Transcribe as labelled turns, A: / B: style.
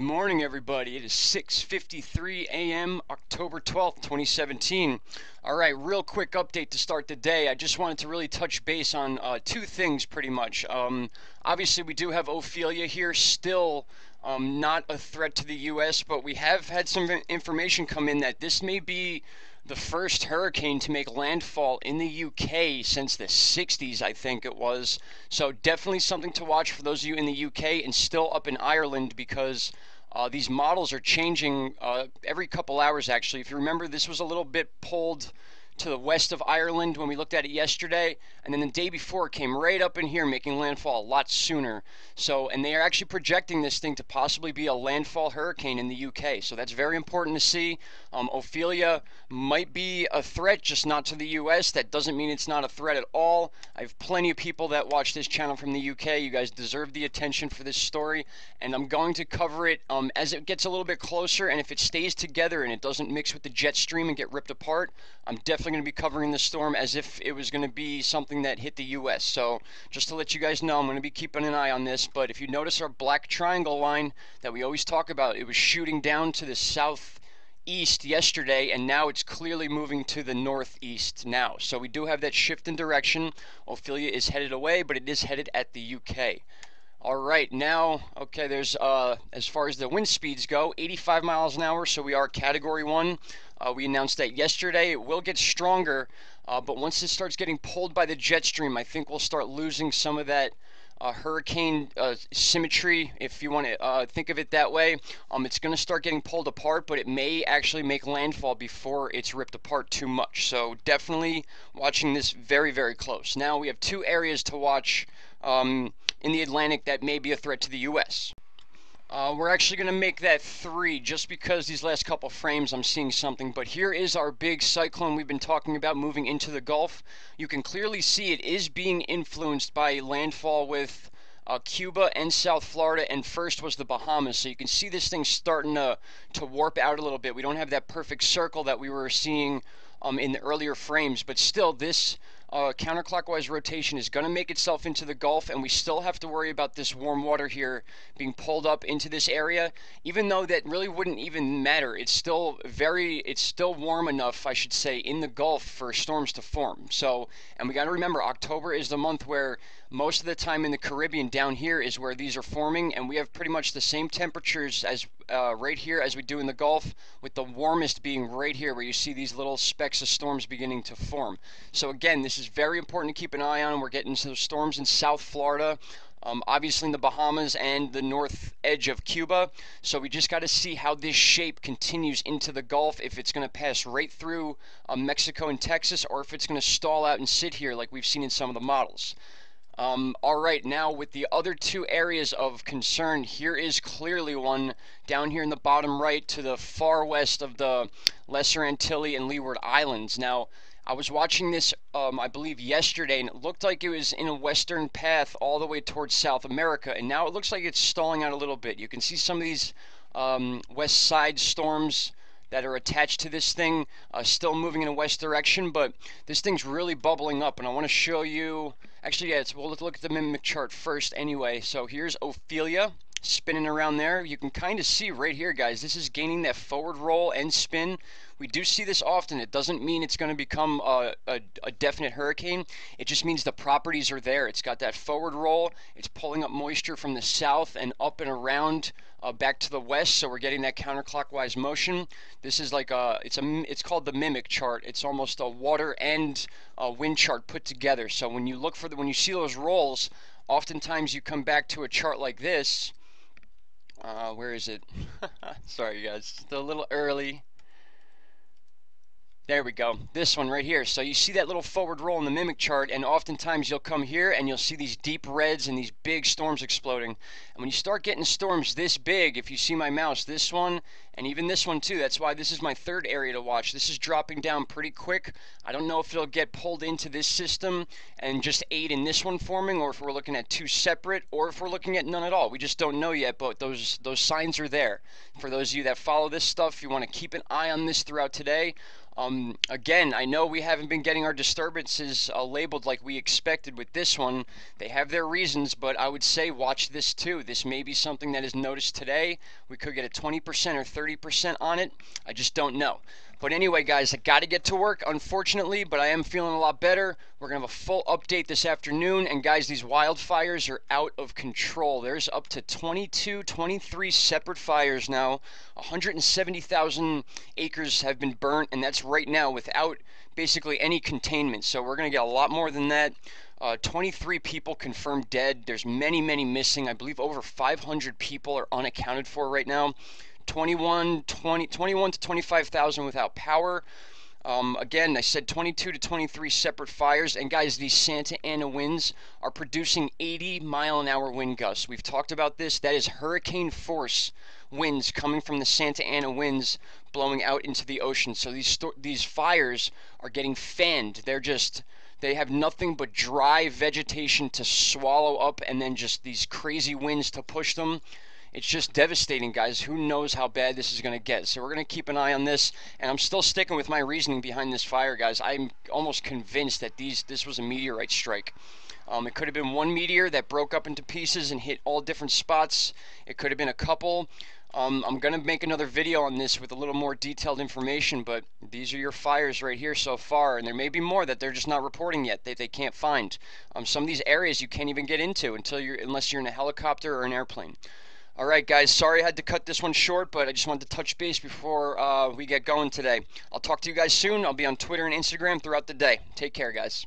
A: morning, everybody. It is 6:53 a.m., October 12th, 2017. All right, real quick update to start the day. I just wanted to really touch base on two things pretty much. Obviously, we do have Ophelia here, still not a threat to the U.S., but we have had some information come in that this may be the first hurricane to make landfall in the UK since the 60s, I think it was. So definitely something to watch for those of you in the UK and still up in Ireland, because these models are changing every couple hours, actually. If you remember, this was a little bit pulled to the west of Ireland when we looked at it yesterday, and then the day before it came right up in here, making landfall a lot sooner. So, and they are actually projecting this thing to possibly be a landfall hurricane in the UK, so that's very important to see. Ophelia might be a threat, just not to the US. That doesn't mean it's not a threat at all. I have plenty of people that watch this channel from the UK. You guys deserve the attention for this story, and I'm going to cover it as it gets a little bit closer, and if it stays together and it doesn't mix with the jet stream and get ripped apart, I'm definitely going to be covering the storm as if it was going to be something that hit the US. So just to let you guys know, I'm going to be keeping an eye on this. But if you notice our black triangle line that we always talk about, it was shooting down to the southeast yesterday, and now it's clearly moving to the northeast now. So we do have that shift in direction. Ophelia is headed away, but it is headed at the UK. All right, now, okay, there's, as far as the wind speeds go, 85 miles an hour, so we are Category 1. We announced that yesterday. It will get stronger, but once it starts getting pulled by the jet stream, I think we'll start losing some of that hurricane symmetry, if you want to think of it that way. It's going to start getting pulled apart, but it may actually make landfall before it's ripped apart too much. So definitely watching this very, very close. Now we have two areas to watch in the Atlantic that may be a threat to the U.S. We're actually going to make that 3 just because these last couple frames I'm seeing something. But here is our big cyclone we've been talking about moving into the Gulf. You can clearly see it is being influenced by landfall with Cuba and South Florida, and first was the Bahamas. So you can see this thing starting to warp out a little bit. We don't have that perfect circle that we were seeing in the earlier frames, but still this counterclockwise rotation is going to make itself into the Gulf, and we still have to worry about this warm water here being pulled up into this area, even though that really wouldn't even matter. It's still warm enough, I should say, in the Gulf for storms to form. So, and we got to remember, October is the month where most of the time in the Caribbean down here is where these are forming, and we have pretty much the same temperatures as right here as we do in the Gulf, with the warmest being right here where you see these little specks of storms beginning to form. So again, this is very important to keep an eye on. We're getting some storms in South Florida, obviously in the Bahamas and the north edge of Cuba. So we just got to see how this shape continues into the Gulf, if it's going to pass right through Mexico and Texas, or if it's going to stall out and sit here like we've seen in some of the models. All right, now with the other two areas of concern, here is clearly one down here in the bottom right to the far west of the Lesser Antilles and Leeward Islands. Now, I was watching this, I believe yesterday, and it looked like it was in a western path all the way towards South America, and now it looks like it's stalling out a little bit. You can see some of these west side storms that are attached to this thing still moving in a west direction, but this thing's really bubbling up, and I want to show you, actually, yeah, we'll look at the mimic chart first anyway. So here's Ophelia spinning around there. You can kind of see right here, guys, this is gaining that forward roll and spin. We do see this often. It doesn't mean it's going to become a definite hurricane. It just means the properties are there. It's got that forward roll. It's pulling up moisture from the south and up and around back to the west, so we're getting that counterclockwise motion. This is like it's called the mimic chart. It's almost a water and wind chart put together. So when you look for when you see those rolls, oftentimes you come back to a chart like this. Where is it? Sorry, guys, it's a little early. There we go. This one right here. So you see that little forward roll in the mimic chart, and oftentimes you'll come here and you'll see these deep reds and these big storms exploding. And when you start getting storms this big, if you see my mouse, this one and even this one too, that's why this is my third area to watch. This is dropping down pretty quick. I don't know if it'll get pulled into this system and just aid in this one forming, or if we're looking at two separate, or if we're looking at none at all. We just don't know yet, but those signs are there. For those of you that follow this stuff, you want to keep an eye on this throughout today. Again, I know we haven't been getting our disturbances labeled like we expected with this one. They have their reasons, but I would say watch this too. This may be something that is noticed today. We could get a 20% or 30% on it. I just don't know. But anyway, guys, I got to get to work, unfortunately, but I am feeling a lot better. We're going to have a full update this afternoon. And, guys, these wildfires are out of control. There's up to 22, 23 separate fires now. 170,000 acres have been burnt, and that's right now without basically any containment. So we're going to get a lot more than that. 23 people confirmed dead. There's many, many missing. I believe over 500 people are unaccounted for right now. 21 to 25,000 without power. Again, I said 22 to 23 separate fires. And guys, these Santa Ana winds are producing 80-mile-an-hour wind gusts. We've talked about this. That is hurricane force winds coming from the Santa Ana winds blowing out into the ocean. So these fires are getting fanned. They have nothing but dry vegetation to swallow up, and then just these crazy winds to push them. It's just devastating, guys. Who knows how bad this is going to get? So we're going to keep an eye on this, and I'm still sticking with my reasoning behind this fire, guys. I'm almost convinced that this was a meteorite strike. It could have been one meteor that broke up into pieces and hit all different spots. It could have been a couple. I'm going to make another video on this with a little more detailed information, but these are your fires right here so far, and there may be more that they're just not reporting yet, that they can't find. Some of these areas you can't even get into unless you're in a helicopter or an airplane. All right, guys, sorry I had to cut this one short, but I just wanted to touch base before we get going today. I'll talk to you guys soon. I'll be on Twitter and Instagram throughout the day. Take care, guys.